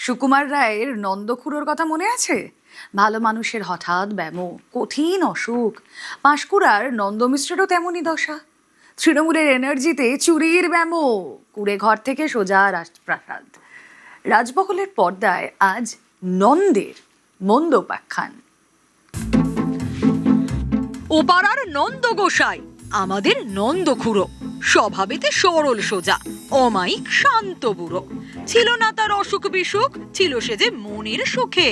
সুকুমার রায়ের নন্দখুড়োর কথা মনে আছে? ভালো মানুষের হঠাৎ ব্যামো, কঠিন অসুখ। পাঁশকুড়ার নন্দমিশ্রেরও তেমনই দশা। তৃণমূলের এনার্জিতে চুরির ব্যামো, কুড়ে ঘর থেকে সোজা রাজপ্রাসাদ। রাজমহলের পর্দায় আজ নন্দের মন্দ উপাখ্যান। ওপাড়ার নন্দ গোসাই আমাদের নন্দখুড়ো, স্বভাবেতে সরল সোজা, অমায়িক শান্ত বুড়ো। ছিল না তার অসুখ বিসুখ, ছিল সে যে মনের সুখে।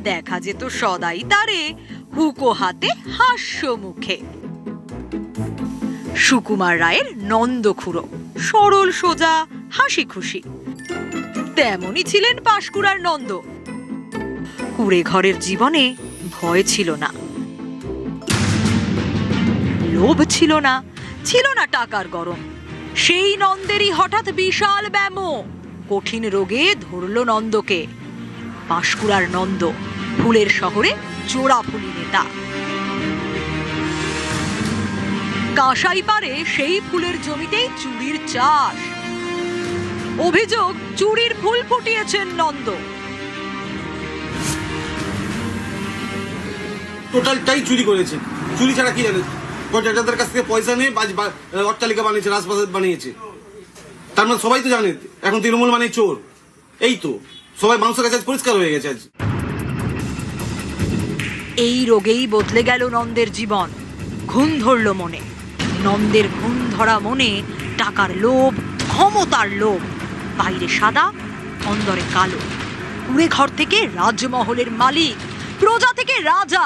দেখা যেত সদাই তারে হুকো হাতে হাস্য মুখে। সুকুমার রায়ের নন্দখুড়ো, সরল সোজা, হাসি খুশি। তেমনই ছিলেন পাঁশকুড়ার নন্দ। কুড়ে ঘরের জীবনে ভয় ছিল না, লোভ ছিল না, ছিল না টাকার গরম। সেই নন্দেরই হঠাৎ বিশাল ব্যামো, কঠিন রোগে ধরল নন্দকে। পাঁশকুড়ার নন্দ, ফুলের শহরে জোড়াফুলি নেতা। কাঁসাই পারে সেই ফুলের জমিতেই চুরির চাষ। অভিযোগ, চুরির ফুল ফুটিয়েছেন নন্দ। টোটালটাই চুরি করেছে। চুরি ছাড়া কি জানে? কন্ট্রাক্টরদের কাছ থেকে পয়সা নিয়ে অট্টালিকা বানিয়েছে, রাজপ্রাসাদ বানিয়েছে। তার মানে সবাই তো জানে এখন তৃণমূল মানে চোর। এই তো সবাই মানুষের কাছে পরিষ্কার হয়ে গেছে আজ। এই রোগেই বদলে গেল নন্দের জীবন। ঘুম ধরল মনে। নন্দের ঘুম ধরা মনে টাকার লোভ, ক্ষমতার লোভ। বাইরে সাদা, অন্দরে কালো। কুড়ে ঘর থেকে রাজমহলের মালিক, প্রজা থেকে রাজা,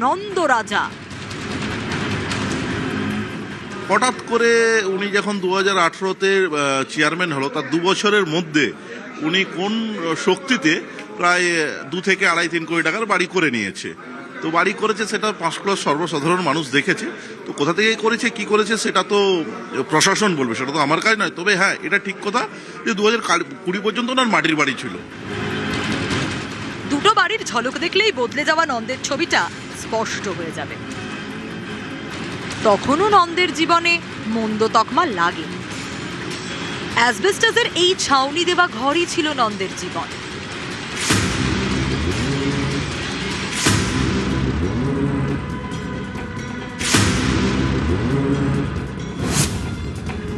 নন্দ রাজা। হঠাৎ করে উনি যখন 2018-তে চেয়ারম্যান হলো, তার 2 বছরের মধ্যে উনি কোন শক্তিতে প্রায় 2 থেকে 2.5-3 কোটি টাকার বাড়ি করে নিয়েছে। তো বাড়ি করেছে সেটা পাঁশকুড়ার সর্বসাধারণ মানুষ দেখেছে। তো কোথা থেকে করেছে, কি করেছে সেটা তো প্রশাসন বলবে, সেটা তো আমার কাজ নয়। তবে হ্যাঁ, এটা ঠিক কথা যে 2020 পর্যন্ত ওনার মাটির বাড়ি ছিল। দুটো বাড়ির ঝলক দেখলেই বদলে যাওয়া নন্দের ছবিটা স্পষ্ট হয়ে যাবে। তখনও নন্দের জীবনে মন্দ তকমা লাগে। অ্যাসবেস্টাসের এই ছাউনি দেওয়া ঘরই ছিল নন্দের জীবন।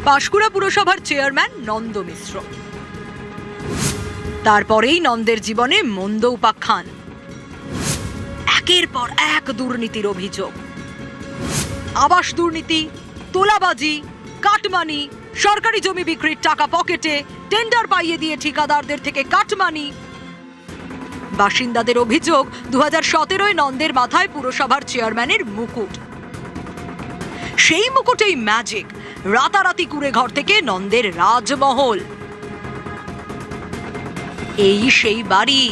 পাঁশকুড়া পুরসভার চেয়ারম্যান নন্দ মিশ্র। তারপরেই নন্দের জীবনে মন্দ উপাখ্যান। একের পর এক দুর্নীতির অভিযোগ। আবাস দুর্নীতি, তোলাবাজি, কাটমানি, সরকারি জমি বিক্রির টাকা পকেটে, টেন্ডার পাইয়ে দিয়ে ঠিকাদারদের থেকে কাটমানি। বাসিন্দাদের অভিযোগ, 2017-য় নন্দের মাথায় পুরসভার চেয়ারম্যানের মুকুট। সেই মুকুটেই ম্যাজিক, রাতারাতি কুড়ে ঘর থেকে নন্দের রাজমহল। এই সেই বাড়ি।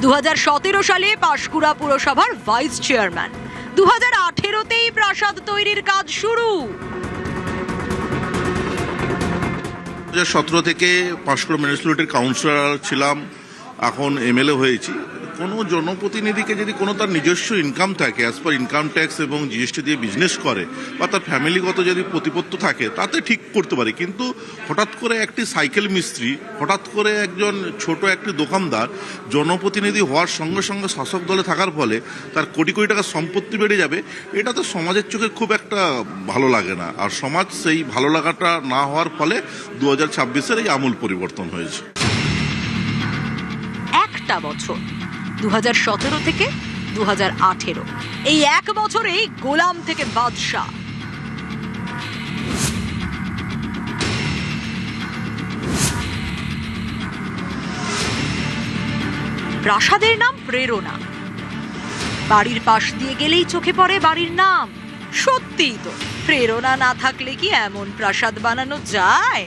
2017 সালে পাঁশকুড়া পুরসভার ভাইস চেয়ারম্যান। 2018-তেই প্রাসাদ তৈরির কাজ শুরু। 2017 থেকে পাঁশকুড়া মিউনিসিপ্যালিটির কাউন্সিলর ছিলাম, এখন এমএলএ হয়েছি। কোনো জনপ্রতিনিধিকে যদি কোনো তার নিজস্ব ইনকাম থাকে, অ্যাজ পার ইনকাম ট্যাক্স এবং জিএসটি দিয়ে বিজনেস করে, বা তার ফ্যামিলিগত যদি প্রতিপত্তি থাকে, তাতে ঠিক করতে পারে। কিন্তু হঠাৎ করে একটি সাইকেল মিস্ত্রি, হঠাৎ করে একজন ছোট একটি দোকানদার জনপ্রতিনিধি হওয়ার সঙ্গে সঙ্গে শাসক দলে থাকার ফলে তার কোটি কোটি টাকা সম্পত্তি বেড়ে যাবে, এটা তো সমাজের চোখে খুব একটা ভালো লাগে না। আর সমাজ সেই ভালো লাগাটা না হওয়ার ফলে 2026-এর এই আমূল পরিবর্তন হয়েছে। একটা বছর, 2017 থেকে 2018, এই এক বছরেই গোলাম থেকে বাদশা। প্রাসাদের নাম প্রেরণা। বাড়ির পাশ দিয়ে গেলেই চোখে পড়ে বাড়ির নাম। সত্যিই তো, প্রেরণা না থাকলে কি এমন প্রাসাদ বানানো যায়?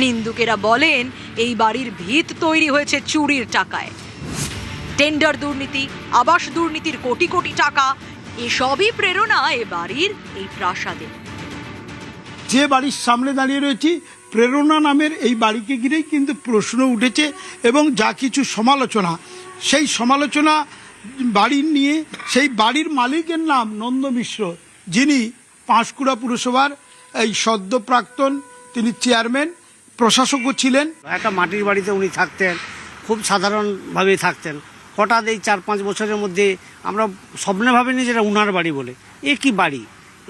নিন্দুকেরা বলেন এই বাড়ির ভিত তৈরি হয়েছে চুরির টাকায়। টেন্ডার দুর্নীতি, আবাস দুর্নীতির কোটি কোটি টাকা, এসবই প্রেরণা এ বাড়ির, এই প্রাসাদের। যে বাড়ির সামনে দাঁড়িয়ে রয়েছি, প্রেরণা নামের এই বাড়িকে ঘিরেই কিন্তু প্রশ্ন উঠেছে এবং যা কিছু সমালোচনা, সেই সমালোচনা বাড়ির নিয়ে, সেই বাড়ির মালিকের নাম নন্দ মিশ্র, যিনি পাঁশকুড়া পুরসভার এই সদ্য প্রাক্তন, তিনি চেয়ারম্যান, প্রশাসকও ছিলেন। একটা মাটির বাড়িতে উনি থাকতেন, খুব সাধারণভাবেই থাকতেন। হঠাৎ এই 4-5 বছরের মধ্যে আমরা স্বপ্নে ভাবিনি যেটা উনার বাড়ি বলে। এ কি বাড়ি?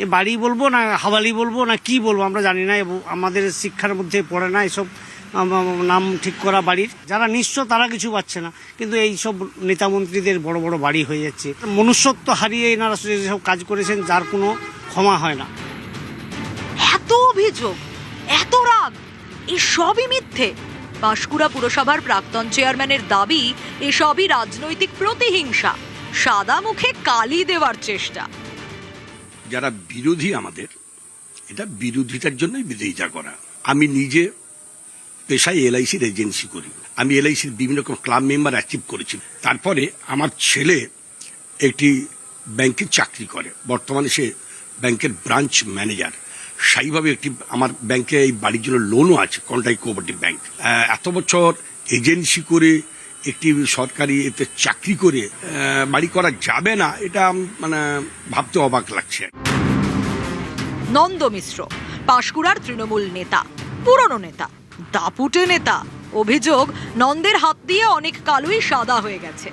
এ বাড়ি বলবো না হাওয়ালি বলবো না কি বলবো আমরা জানি না, এবং আমাদের শিক্ষার মধ্যে পড়ে না এসব নাম ঠিক করা বাড়ির। যারা নিঃস্ব তারা কিছু পাচ্ছে না, কিন্তু এই সব নেতামন্ত্রীদের বড় বড় বাড়ি হয়ে যাচ্ছে। মনুষ্যত্ব হারিয়ে এনারা যেসব কাজ করেছেন যার কোনো ক্ষমা হয় না। এত অভিযোগ, এত রাগ, এসবই মিথ্যে। পাঁশকুড়া পুরসভার প্রাক্তন চেয়ারম্যানের দাবি এসবই রাজনৈতিক প্রতিহিংসা, সাদা মুখে কালি দেওয়ার চেষ্টা। যারা বিরোধী আমাদের, এটা বিরোধিতার জন্যই বিরোধিতা করা। আমি নিজে পেশায় এলআইসির এজেন্সি করি। আমি এলআইসির বিভিন্ন রকম ক্লাব মেম্বার অ্যাচিভ করেছি। তারপরে আমার ছেলে একটি ব্যাংকে চাকরি করে, বর্তমানে সে ব্যাংকের ব্রাঞ্চ ম্যানেজার। সেইভাবে একটি আমার ব্যাংকে এই বাড়ির জন্য লোনও আছে, কন্টাই কোঅপারেটিভ ব্যাংক। এত বছর এজেন্সি করে একটি সরকারি এতে চাকরি করে বাড়ি করা যাবে না, এটা মানে ভাবতে অবাক লাগছে। নন্দ মিশ্র পাঁশকুড়ার তৃণমূল নেতা, পুরনো নেতা, দাপুটে নেতা। অভিযোগ, নন্দের হাত দিয়ে অনেক কালুই সাদা হয়ে গেছে।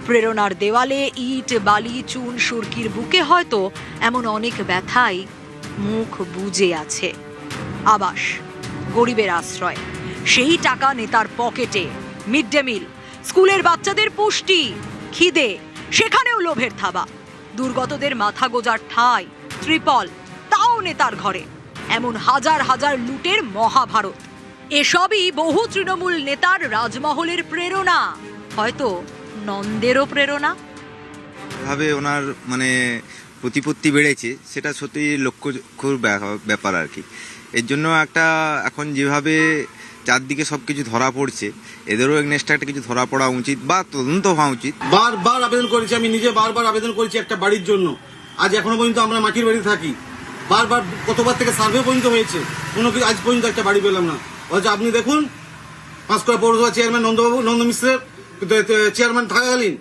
প্রেরণার দেওয়ালে ইট, বালি, চুন, সুরকির বুকে হয়তো এমন অনেক ব্যথাই মুখ বুজে আছে। আবাস, গরিবের আশ্রয়, সেই টাকা নেতার পকেটে। মিড ডে মিল, স্কুলের বাচ্চাদের পুষ্টি, খিদে, সেখানেও লোভের থাবা। দুর্গতদের মাথা গোজার ঠাঁই, ত্রিপল, তাও নেতার ঘরে। এমন হাজার হাজার লুটের মহাভারত। এসবই বহু তৃণমূল নেতার রাজমহলের প্রেরণা, হয়তো নন্দেরও প্রেরণা। ভাবে ওনার মানে প্রতিপত্তি বেড়েছে, সেটা সত্যি লক্ষ্যর ব্যাপার আর কি। এর জন্য একটা এখন যেভাবে চারদিকে সবকিছু ধরা পড়ছে, এদেরও নেক্সট একটা কিছু ধরা পড়া উচিত বা তদন্ত হওয়া উচিত। বারবার আবেদন করেছি, আমি নিজে বারবার আবেদন করেছি একটা বাড়ির জন্য। আজ এখনো পর্যন্ত আমরা মাটির বাড়িতে থাকি। বারবার কতবার থেকে সার্ভে পর্যন্ত হয়েছে, কোনো কিছু আজ পর্যন্ত একটা বাড়ি পেলাম না। অথচ আপনি দেখুন, পাঁশকুড়া পৌরসভা চেয়ারম্যান নন্দ মিশ্রের চেয়ারম্যান থাকাকালীন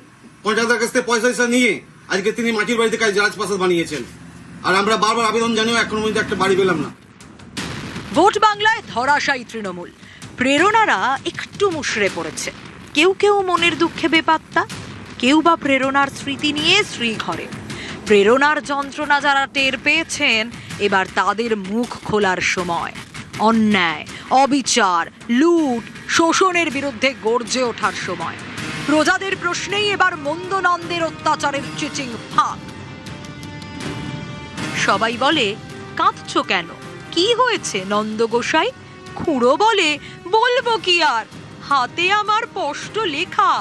পঞ্চায়েতের কাছ থেকে পয়সা নিয়ে আজকে তিনি মাটির বাড়িতে কাজ রাজপ্রাসাদ বানিয়েছেন। আর আমরা বারবার আবেদন জানিয়েও এখনো পর্যন্ত একটা বাড়ি পেলাম না। ভোট বাংলায় ধরাশায়ী তৃণমূল। প্রেরণারা একটু মুষড়ে পড়েছে। কেউ কেউ মনের দুঃখে বেপাত্তা, কেউ বা প্রেরণার স্মৃতি নিয়ে শ্রীঘরে। প্রেরণার যন্ত্রণা যারা টের পেয়েছেন, এবার তাদের মুখ খোলার সময়। অন্যায়, অবিচার, লুট, শোষণের বিরুদ্ধে গর্জে ওঠার সময়। প্রজাদের প্রশ্নেই এবার মন্দ নন্দের অত্যাচারের চিচিং ফাঁক। সবাই বলে, কাঁদছো কেন? কি হয়েছে নন্দ গোসাই? খুড়ো বলে, বলবো কি আর, হাতে আমার স্পষ্ট লেখা,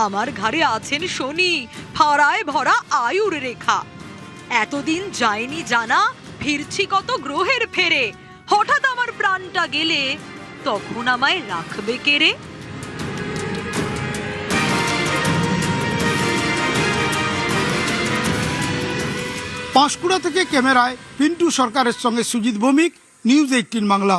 আমার ঘরে আছেন শনি, ফাড়ায় ভরা আয়ুর রেখা। এতদিন যায়নি জানা, ফিরছি কত গ্রহের ফেরে, হঠাৎ আমার প্রাণটা গেলে তখন আমায় রাখবে কেড়ে? পাঁশকুড়া থেকে ক্যামেরায় পিন্টু সরকারের সঙ্গে সুজিত ভৌমিক, নিউজ 18 বাংলা।